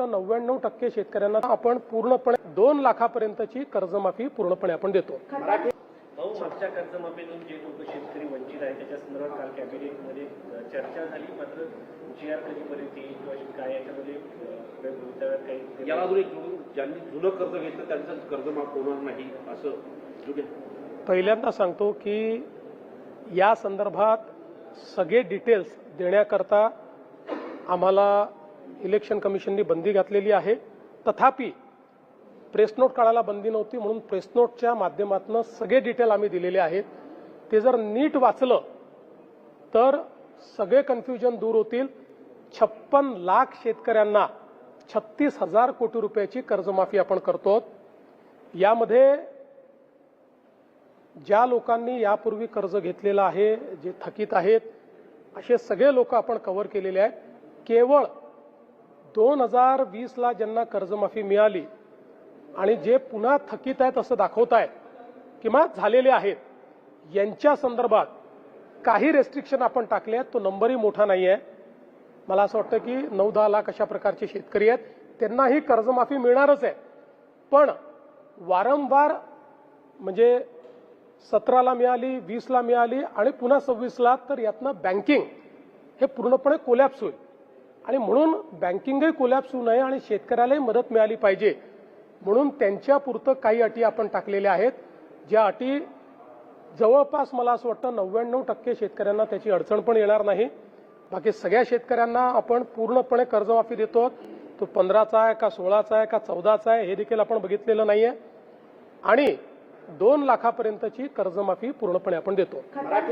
99% शेतकऱ्यांना आपण पूर्णपणे 2 लाखापर्यंतची कर्जमाफी पूर्णपणे आपण देतो। मागच्या कर्जमाफीतून जे लोक शेतकरी वंचित आहेत त्याच्या संदर्भात काल कॅबिनेटमध्ये चर्चा झाली, मात्र GR कधीपर्यंत येईल किंवा काय याच्यामध्ये काही याला अजून एक ज्यांनी जुनं कर्ज घेतलं त्यांचं कर्ज माफ होणार नाही असं पहिल्यांदा सांगतो की या संदर्भात सगळे डिटेल्स देण्याकरता आम्हाला इलेक्शन कमिशनने बंदी घातलेली आहे। तथापि प्रेस नोट काढायला बंदी नव्हती म्हणून प्रेस नोटच्या माध्यमातून सगळे डिटेल आम्ही दिलेले आहेत। ते जर नीट वाचलं तर सगळे कन्फ्युजन दूर होतील। 56 लाख शेतकऱ्यांना 36,000 कोटी रुपयाची कर्जमाफी आपण करतो। यामध्ये ज्या लोकांनी यापूर्वी कर्ज घेतलेलं आहे, जे थकीत आहेत, असे सगळे लोक आपण कव्हर केलेले आहेत। केवळ 2020 ला ज्यांना कर्जमाफी मिळाली आणि जे पुन्हा थकीत आहेत असं दाखवत आहेत किंवा झालेले आहेत, यांच्या संदर्भात काही रेस्ट्रिक्शन आपण टाकले आहेत। तो नंबरही मोठा नाही आहे। मला असं वाटतं की 9-10 लाख अशा प्रकारचे शेतकरी आहेत, त्यांनाही कर्जमाफी मिळणारच आहे। पण वारंवार म्हणजे 17 ला मिळाली, 20 ला मिळाली आणि पुन्हा 26 ला, तर यातनं बँकिंग हे पूर्णपणे कोलॅप्स होईल आणि म्हणून बँकिंगही कोलॅप्स होऊ नये आणि शेतकऱ्यालाही मदत मिळाली पाहिजे म्हणून त्यांच्यापुरतं काही अटी आपण टाकलेल्या आहेत। ज्या अटी जवळपास मला असं वाटतं 99% शेतकऱ्यांना त्याची अडचण पण येणार नाही। बाकी सगळ्या शेतकऱ्यांना आपण पूर्णपणे कर्जमाफी देतो। तो 15चा आहे का 16चा आहे का 14चा आहे हे देखील आपण बघितलेलं नाहीये आणि 2 लाखापर्यंतची कर्जमाफी पूर्णपणे आपण देतो।